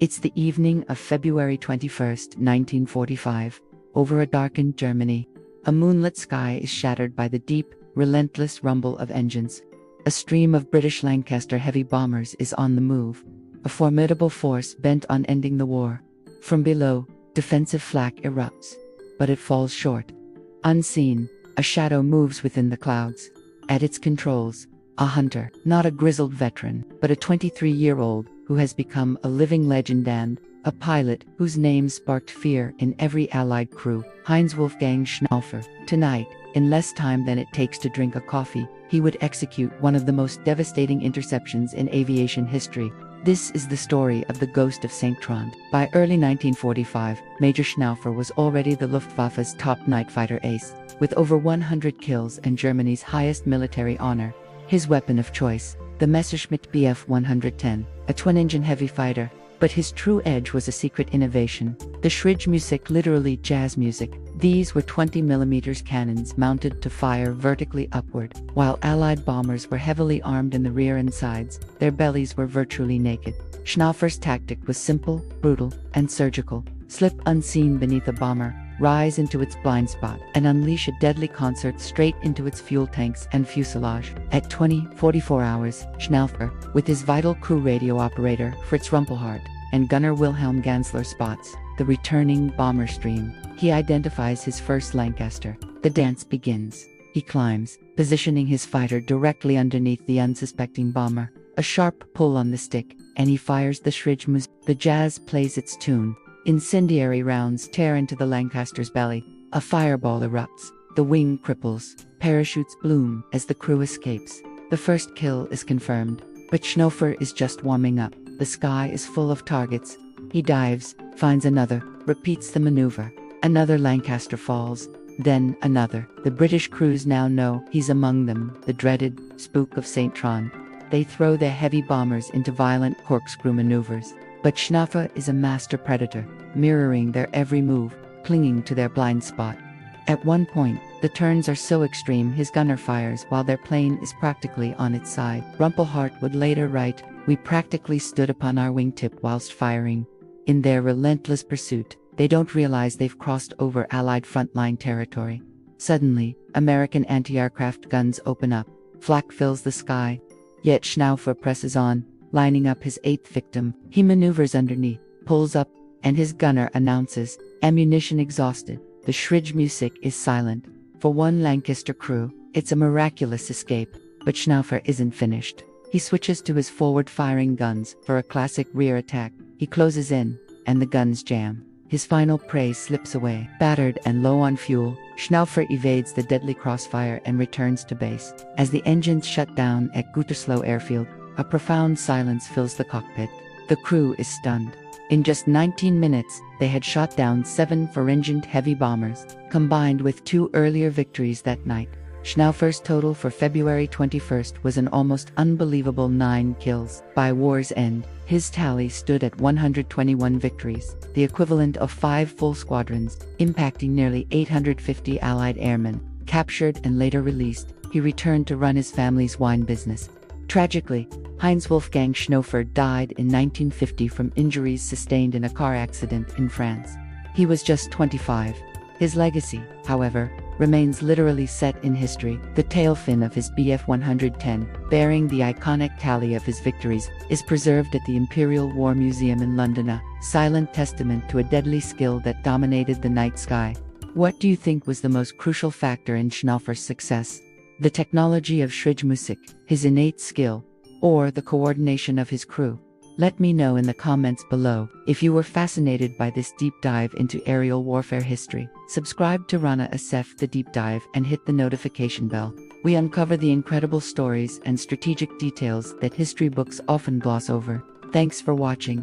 It's the evening of February 21st, 1945. Over a darkened Germany, a moonlit sky is shattered by the deep, relentless rumble of engines. A stream of British Lancaster heavy bombers is on the move, a formidable force bent on ending the war. From below, defensive flak erupts, but it falls short. Unseen, a shadow moves within the clouds. At its controls, a hunter, not a grizzled veteran, but a 23-year-old who has become a living legend, and a pilot whose name sparked fear in every Allied crew, Heinz-Wolfgang Schnaufer. Tonight, in less time than it takes to drink a coffee, he would execute one of the most devastating interceptions in aviation history. This is the story of the ghost of St. Trond. By early 1945, Major Schnaufer was already the Luftwaffe's top night fighter ace, with over 100 kills and Germany's highest military honor. His weapon of choice, the Messerschmitt Bf 110, a twin-engine heavy fighter, but his true edge was a secret innovation, the Schräge Musik, literally jazz music. These were 20mm cannons mounted to fire vertically upward. While Allied bombers were heavily armed in the rear and sides, their bellies were virtually naked. Schnaufer's tactic was simple, brutal, and surgical. Slip unseen beneath a bomber, rise into its blind spot, and unleash a deadly concert straight into its fuel tanks and fuselage. At 20:44 hours, Schnaufer, with his vital crew radio operator Fritz Rumpelhardt and gunner Wilhelm Gansler, spots the returning bomber stream. He identifies his first Lancaster. The dance begins. He climbs, positioning his fighter directly underneath the unsuspecting bomber. A sharp pull on the stick, and he fires the Schräge Musik. The jazz plays its tune. Incendiary rounds tear into the Lancaster's belly. A fireball erupts. The wing cripples. Parachutes bloom as the crew escapes. The first kill is confirmed, but Schnaufer is just warming up. The sky is full of targets. He dives, finds another, repeats the maneuver. Another Lancaster falls, then another. The British crews now know he's among them, the dreaded Spook of St. Trond. They throw their heavy bombers into violent corkscrew maneuvers. But Schnaufer is a master predator, mirroring their every move, clinging to their blind spot. At one point, the turns are so extreme his gunner fires while their plane is practically on its side. Rumpelhardt would later write, "We practically stood upon our wingtip whilst firing." In their relentless pursuit, they don't realize they've crossed over Allied frontline territory. Suddenly, American anti-aircraft guns open up. Flak fills the sky. Yet Schnaufer presses on, lining up his eighth victim. He maneuvers underneath, pulls up, and his gunner announces, "Ammunition exhausted." The Schräge Musik is silent. For one Lancaster crew, it's a miraculous escape. But Schnaufer isn't finished. He switches to his forward-firing guns for a classic rear attack. He closes in, and the guns jam. His final prey slips away. Battered and low on fuel, Schnaufer evades the deadly crossfire and returns to base. As the engines shut down at Gütersloh airfield, a profound silence fills the cockpit. The crew is stunned. In just 19 minutes, they had shot down 7 four-engined heavy bombers, combined with 2 earlier victories that night. Schnaufer's total for February 21st was an almost unbelievable 9 kills. By war's end, his tally stood at 121 victories, the equivalent of 5 full squadrons, impacting nearly 850 Allied airmen. Captured and later released, he returned to run his family's wine business. Tragically, Heinz-Wolfgang Schnaufer died in 1950 from injuries sustained in a car accident in France. He was just 25. His legacy, however, remains literally set in history. The tail fin of his Bf 110, bearing the iconic tally of his victories, is preserved at the Imperial War Museum in London, a silent testament to a deadly skill that dominated the night sky. What do you think was the most crucial factor in Schnaufer's success? The technology of Schräge Musik, his innate skill, or the coordination of his crew? Let me know in the comments below. If you were fascinated by this deep dive into aerial warfare history, subscribe to Rana Asif The Deep Dive and hit the notification bell. We uncover the incredible stories and strategic details that history books often gloss over. Thanks for watching.